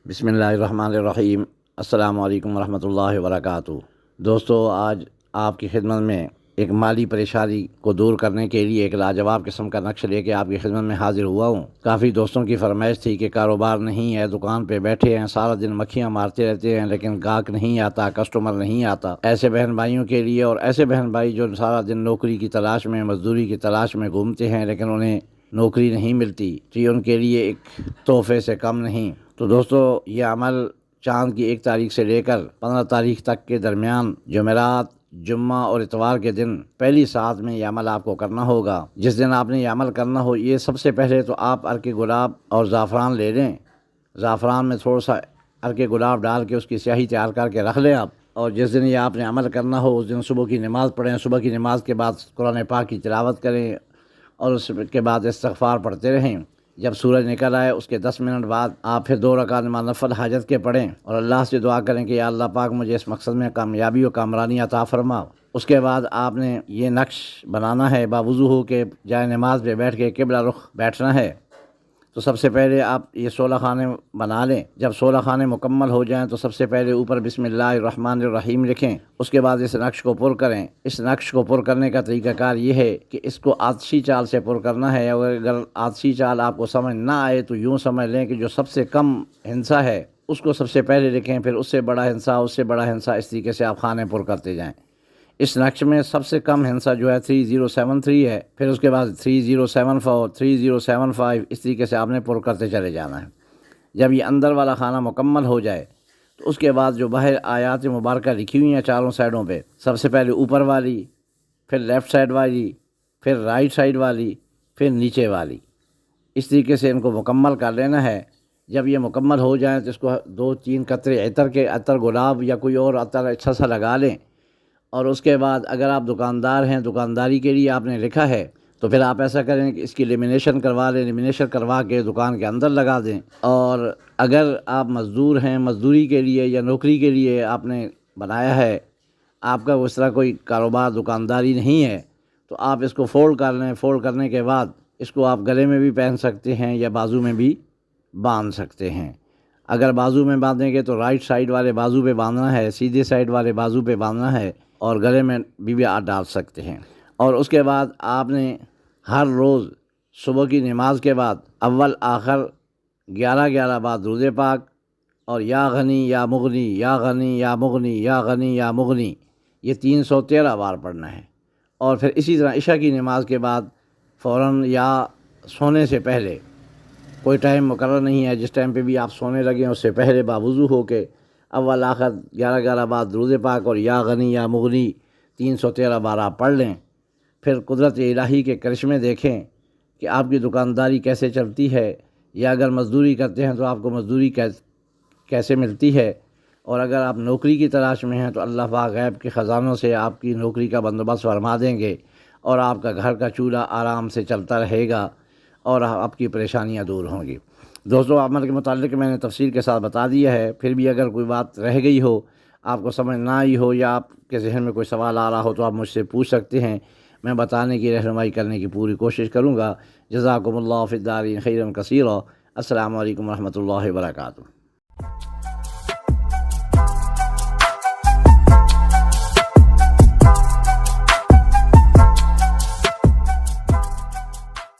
بسم اللہ الرحمن الرحیم۔ السلام علیکم ورحمۃ اللہ وبرکاتہ۔ دوستو، آج آپ کی خدمت میں ایک مالی پریشانی کو دور کرنے کے لیے ایک لاجواب قسم کا نقش لے کے آپ کی خدمت میں حاضر ہوا ہوں۔ کافی دوستوں کی فرمائش تھی کہ کاروبار نہیں ہے، دکان پہ بیٹھے ہیں، سارا دن مکھیاں مارتے رہتے ہیں لیکن گاہک نہیں آتا، کسٹمر نہیں آتا۔ ایسے بہن بھائیوں کے لیے، اور ایسے بہن بھائی جو سارا دن نوکری کی تلاش میں، مزدوری کی تلاش میں گھومتے ہیں لیکن انہیں نوکری نہیں ملتی، تو یہ ان کے لیے ایک تحفے سے کم نہیں۔ تو دوستو، یہ عمل چاند کی 1 تاریخ سے لے کر 15 تاریخ تک کے درمیان جمعرات، جمعہ اور اتوار کے دن پہلی ساعت میں یہ عمل آپ کو کرنا ہوگا۔ جس دن آپ نے یہ عمل کرنا ہو، یہ سب سے پہلے تو آپ عرق گلاب اور زعفران لے لیں۔ زعفران میں تھوڑا سا عرق گلاب ڈال کے اس کی سیاہی تیار کر کے رکھ لیں آپ، اور جس دن یہ آپ نے عمل کرنا ہو اس دن صبح کی نماز پڑھیں۔ صبح کی نماز کے بعد قرآن پاک کی تلاوت کریں اور اس کے بعد استغفار پڑھتے رہیں۔ جب سورج نکل آئے اس کے 10 منٹ بعد آپ پھر 2 رکعت نماز نفل حاجت کے پڑھیں اور اللہ سے دعا کریں کہ یا اللہ پاک مجھے اس مقصد میں کامیابی و کامرانی عطا فرما۔ اس کے بعد آپ نے یہ نقش بنانا ہے، باوضو ہو کے جائے نماز پہ بیٹھ کے قبلہ رخ بیٹھنا ہے۔ تو سب سے پہلے آپ یہ 16 خانے بنا لیں۔ جب 16 خانے مکمل ہو جائیں تو سب سے پہلے اوپر بسم اللہ الرحمن الرحیم لکھیں۔ اس کے بعد اس نقش کو پر کریں۔ اس نقش کو پر کرنے کا طریقہ کار یہ ہے کہ اس کو آتشی چال سے پر کرنا ہے، اور اگر آتشی چال آپ کو سمجھ نہ آئے تو یوں سمجھ لیں کہ جو سب سے کم ہندسہ ہے اس کو سب سے پہلے لکھیں، پھر اس سے بڑا ہندسہ، اس سے بڑا ہندسہ، اس طریقے سے آپ خانے پر کرتے جائیں۔ اس نقش میں سب سے کم ہندسہ جو ہے 3073 ہے، پھر اس کے بعد 3074، 3075، اس طریقے سے آپ نے پر کرتے چلے جانا ہے۔ جب یہ اندر والا خانہ مکمل ہو جائے تو اس کے بعد جو باہر آیات مبارکہ لکھی ہوئی ہیں چاروں سائڈوں پہ، سب سے پہلے اوپر والی، پھر لیفٹ سائڈ والی، پھر رائٹ سائڈ والی، پھر نیچے والی، اس طریقے سے ان کو مکمل کر لینا ہے۔ جب یہ مکمل ہو جائیں تو اس کو 2-3 قطرے عطر گلاب یا کوئی اور عطر اچھا سا لگا لیں، اور اس کے بعد اگر آپ دکاندار ہیں، دکانداری کے لیے آپ نے لکھا ہے تو پھر آپ ایسا کریں کہ اس کی لیمینیشن کروا لیں، لیمینیشن کروا کے دکان کے اندر لگا دیں۔ اور اگر آپ مزدور ہیں، مزدوری کے لیے یا نوکری کے لیے آپ نے بنایا ہے، آپ کا اس طرح کوئی کاروبار دکانداری نہیں ہے، تو آپ اس کو فولڈ کر لیں۔ فولڈ کرنے کے بعد اس کو آپ گلے میں بھی پہن سکتے ہیں یا بازو میں بھی باندھ سکتے ہیں۔ اگر بازو میں باندھیں گے تو رائٹ سائڈ والے بازو پہ باندھنا ہے، سیدھے سائڈ والے بازو پہ باندھنا ہے، اور گلے میں بھی آپ ڈال سکتے ہیں۔ اور اس کے بعد آپ نے ہر روز صبح کی نماز کے بعد اول آخر 11 بار درود پاک اور یا غنی یا مغنی، یا غنی یا مغنی، یا غنی یا مغنی، یہ 313 بار پڑھنا ہے۔ اور پھر اسی طرح عشاء کی نماز کے بعد فوراً یا سونے سے پہلے، کوئی ٹائم مقرر نہیں ہے، جس ٹائم پہ بھی آپ سونے لگیں اس سے پہلے باوضو ہو کے اول آخر 11 بار درود پاک اور یا غنی یا مغنی 313 بار آپ پڑھ لیں۔ پھر قدرت الہی کے کرشمے دیکھیں کہ آپ کی دکانداری کیسے چلتی ہے، یا اگر مزدوری کرتے ہیں تو آپ کو مزدوری کیسے ملتی ہے، اور اگر آپ نوکری کی تلاش میں ہیں تو اللہ پاک غیب کے خزانوں سے آپ کی نوکری کا بندوبست فرما دیں گے، اور آپ کا گھر کا چولہا آرام سے چلتا رہے گا اور آپ کی پریشانیاں دور ہوں گی۔ دوستو، عمل کے متعلق میں نے تفصیل کے ساتھ بتا دیا ہے، پھر بھی اگر کوئی بات رہ گئی ہو، آپ کو سمجھ نہ آئی ہو، یا آپ کے ذہن میں کوئی سوال آ رہا ہو تو آپ مجھ سے پوچھ سکتے ہیں، میں بتانے کی، رہنمائی کرنے کی پوری کوشش کروں گا۔ جزاکم اللہ فی الدارین خیرا کثیرا۔ السلام علیکم ورحمۃ اللہ وبرکاتہ۔